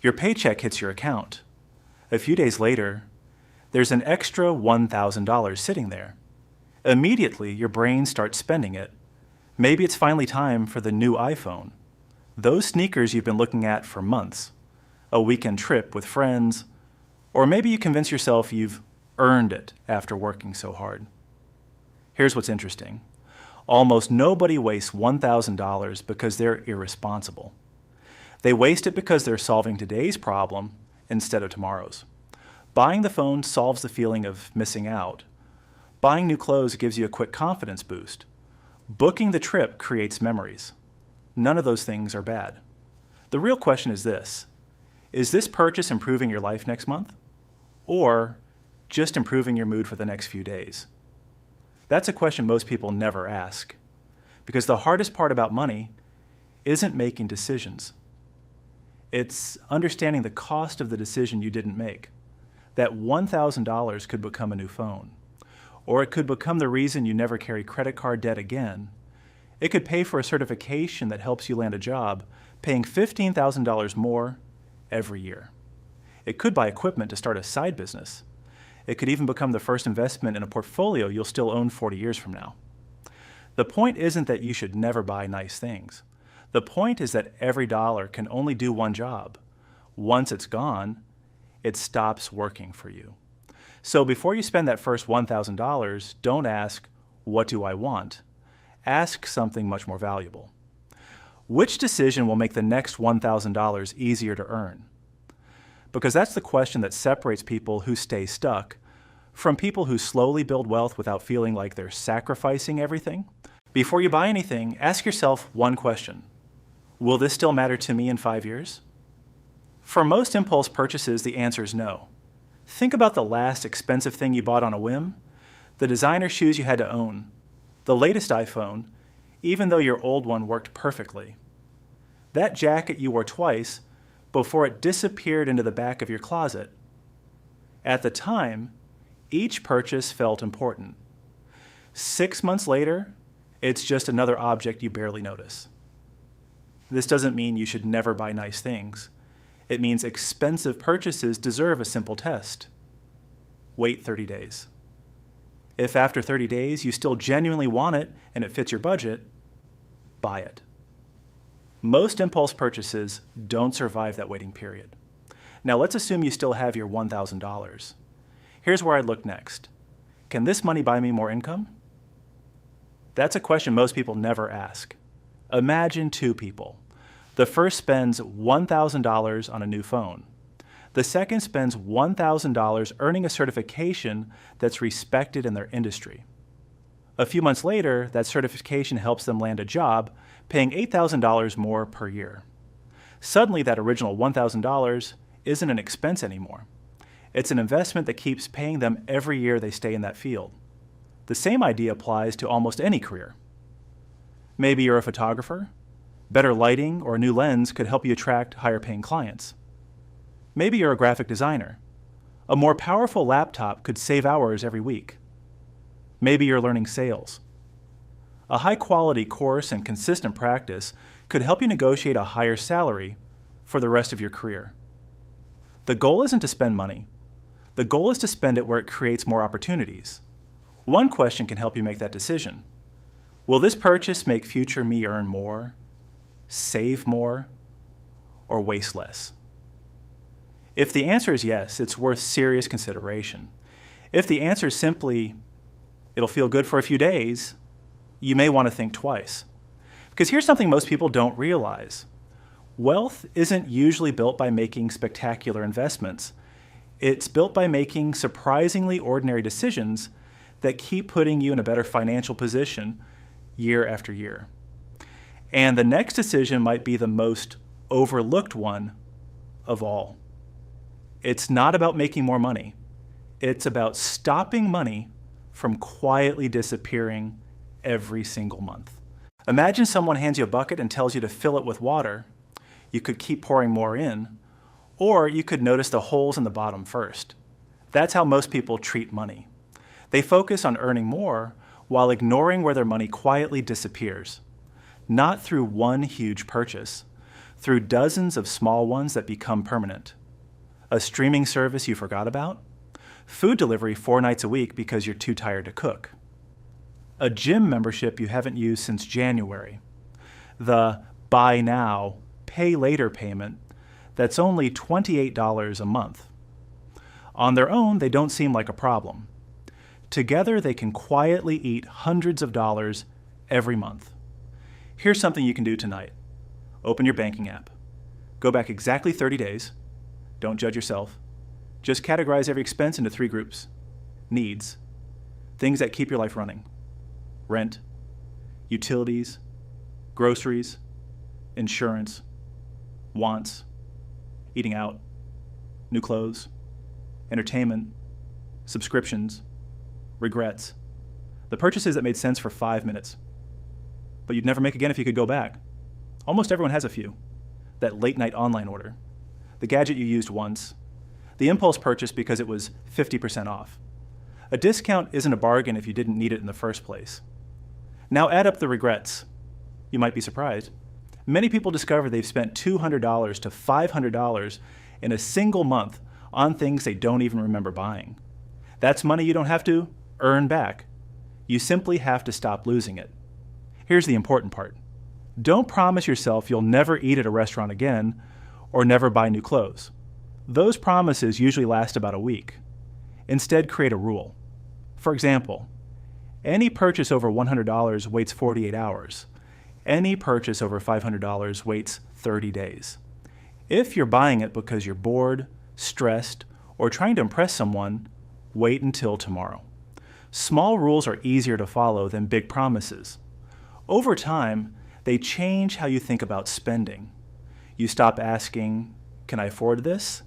Your paycheck hits your account. A few days later, there's an extra $1,000 sitting there. Immediately, your brain starts spending it. Maybe it's finally time for the new iPhone, those sneakers you've been looking at for months, a weekend trip with friends, or maybe you convince yourself you've earned it after working so hard. Here's what's interesting. Almost nobody wastes $1,000 because they're irresponsible. They waste it because they're solving today's problem instead of tomorrow's. Buying the phone solves the feeling of missing out. Buying new clothes gives you a quick confidence boost. Booking the trip creates memories. None of those things are bad. The real question is this purchase improving your life next month? Or just improving your mood for the next few days? That's a question most people never ask, because the hardest part about money isn't making decisions. It's understanding the cost of the decision you didn't make. That $1,000 could become a new phone, or it could become the reason you never carry credit card debt again. It could pay for a certification that helps you land a job, paying $15,000 more every year. It could buy equipment to start a side business. It could even become the first investment in a portfolio you'll still own 40 years from now. The point isn't that you should never buy nice things. The point is that every dollar can only do one job. Once it's gone, it stops working for you. So before you spend that first $1,000, don't ask, what do I want? Ask something much more valuable. Which decision will make the next $1,000 easier to earn? Because that's the question that separates people who stay stuck from people who slowly build wealth without feeling like they're sacrificing everything. Before you buy anything, ask yourself one question. Will this still matter to me in 5 years? For most impulse purchases, the answer is no. Think about the last expensive thing you bought on a whim, the designer shoes you had to own, the latest iPhone, even though your old one worked perfectly. That jacket you wore twice before it disappeared into the back of your closet. At the time, each purchase felt important. 6 months later, it's just another object you barely notice. This doesn't mean you should never buy nice things. It means expensive purchases deserve a simple test. Wait 30 days. If after 30 days you still genuinely want it and it fits your budget, buy it. Most impulse purchases don't survive that waiting period. Now let's assume you still have your $1,000. Here's where I'd look next. Can this money buy me more income? That's a question most people never ask. Imagine two people. The first spends $1,000 on a new phone. The second spends $1,000 earning a certification that's respected in their industry. A few months later, that certification helps them land a job, paying $8,000 more per year. Suddenly, that original $1,000 isn't an expense anymore. It's an investment that keeps paying them every year they stay in that field. The same idea applies to almost any career. Maybe you're a photographer. Better lighting or a new lens could help you attract higher-paying clients. Maybe you're a graphic designer. A more powerful laptop could save hours every week. Maybe you're learning sales. A high-quality course and consistent practice could help you negotiate a higher salary for the rest of your career. The goal isn't to spend money. The goal is to spend it where it creates more opportunities. One question can help you make that decision. Will this purchase make future me earn more, save more, or waste less? If the answer is yes, it's worth serious consideration. If the answer is simply, it'll feel good for a few days, you may want to think twice. Because here's something most people don't realize. Wealth isn't usually built by making spectacular investments. It's built by making surprisingly ordinary decisions that keep putting you in a better financial position year after year. And the next decision might be the most overlooked one of all. It's not about making more money. It's about stopping money from quietly disappearing every single month. Imagine someone hands you a bucket and tells you to fill it with water. You could keep pouring more in, or you could notice the holes in the bottom first. That's how most people treat money. They focus on earning more while ignoring where their money quietly disappears. Not through one huge purchase, through dozens of small ones that become permanent. A streaming service you forgot about? Food delivery 4 nights a week because you're too tired to cook. A gym membership you haven't used since January. The buy now, pay later payment that's only $28 a month. On their own, they don't seem like a problem. Together, they can quietly eat hundreds of dollars every month. Here's something you can do tonight. Open your banking app. Go back exactly 30 days. Don't judge yourself. Just categorize every expense into 3 groups. Needs, things that keep your life running. Rent, utilities, groceries, insurance, wants, eating out, new clothes, entertainment, subscriptions, regrets. The purchases that made sense for 5 minutes, but you'd never make again if you could go back. Almost everyone has a few. That late night online order, the gadget you used once, the impulse purchase because it was 50% off. A discount isn't a bargain if you didn't need it in the first place. Now add up the regrets. You might be surprised. Many people discover they've spent $200 to $500 in a single month on things they don't even remember buying. That's money you don't have to earn back. You simply have to stop losing it. Here's the important part. Don't promise yourself you'll never eat at a restaurant again or never buy new clothes. Those promises usually last about a week. Instead, create a rule. For example, any purchase over $100 waits 48 hours. Any purchase over $500 waits 30 days. If you're buying it because you're bored, stressed, or trying to impress someone, wait until tomorrow. Small rules are easier to follow than big promises. Over time, they change how you think about spending. You stop asking, "Can I afford this?"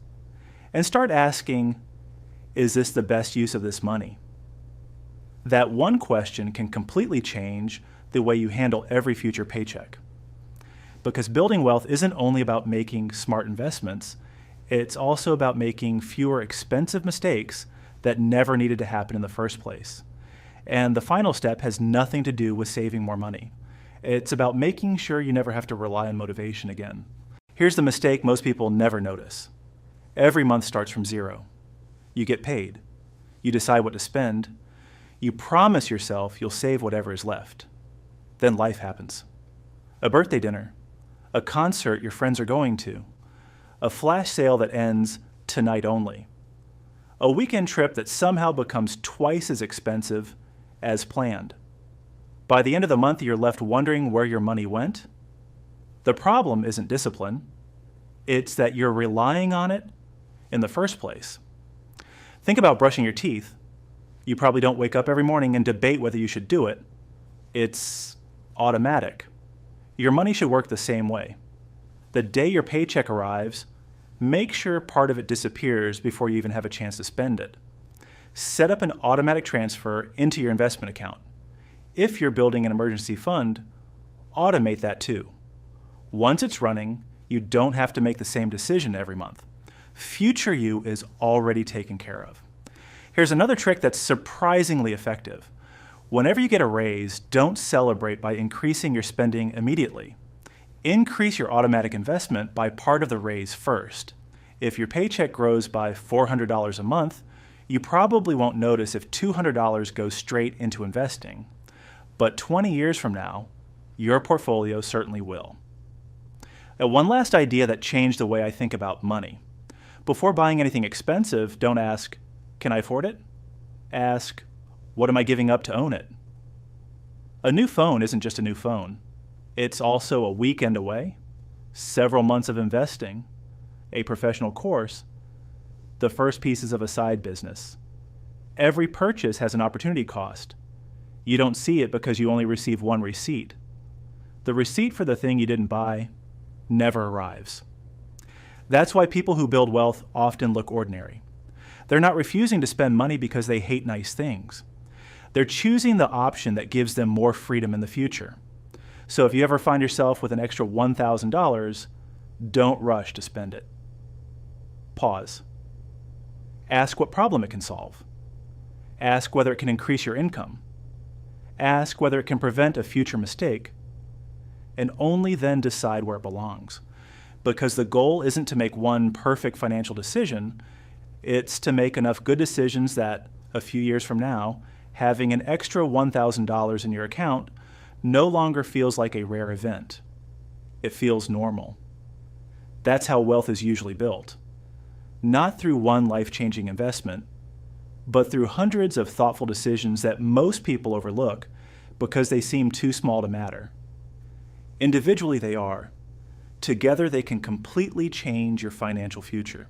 and start asking, "Is this the best use of this money?" That one question can completely change the way you handle every future paycheck. Because building wealth isn't only about making smart investments, it's also about making fewer expensive mistakes that never needed to happen in the first place. And the final step has nothing to do with saving more money. It's about making sure you never have to rely on motivation again. Here's the mistake most people never notice. Every month starts from zero. You get paid. You decide what to spend. You promise yourself you'll save whatever is left. Then life happens. A birthday dinner, a concert your friends are going to, a flash sale that ends tonight only, a weekend trip that somehow becomes twice as expensive as planned. By the end of the month, you're left wondering where your money went. The problem isn't discipline. It's that you're relying on it in the first place. Think about brushing your teeth. You probably don't wake up every morning and debate whether you should do it. It's automatic. Your money should work the same way. The day your paycheck arrives, make sure part of it disappears before you even have a chance to spend it. Set up an automatic transfer into your investment account. If you're building an emergency fund, automate that too. Once it's running, you don't have to make the same decision every month. Future you is already taken care of. Here's another trick that's surprisingly effective. Whenever you get a raise, don't celebrate by increasing your spending immediately. Increase your automatic investment by part of the raise first. If your paycheck grows by $400 a month, you probably won't notice if $200 goes straight into investing. But 20 years from now, your portfolio certainly will. Now, one last idea that changed the way I think about money. Before buying anything expensive, don't ask, "Can I afford it?" Ask, "What am I giving up to own it?" A new phone isn't just a new phone. It's also a weekend away, several months of investing, a professional course, the first pieces of a side business. Every purchase has an opportunity cost. You don't see it because you only receive one receipt. The receipt for the thing you didn't buy never arrives. That's why people who build wealth often look ordinary. They're not refusing to spend money because they hate nice things. They're choosing the option that gives them more freedom in the future. So if you ever find yourself with an extra $1,000, don't rush to spend it. Pause. Ask what problem it can solve. Ask whether it can increase your income. Ask whether it can prevent a future mistake. And only then decide where it belongs. because the goal isn't to make one perfect financial decision, it's to make enough good decisions that, a few years from now, having an extra $1,000 in your account no longer feels like a rare event. It feels normal. That's how wealth is usually built. Not through one life-changing investment, but through hundreds of thoughtful decisions that most people overlook because they seem too small to matter. Individually they are. Together they can completely change your financial future.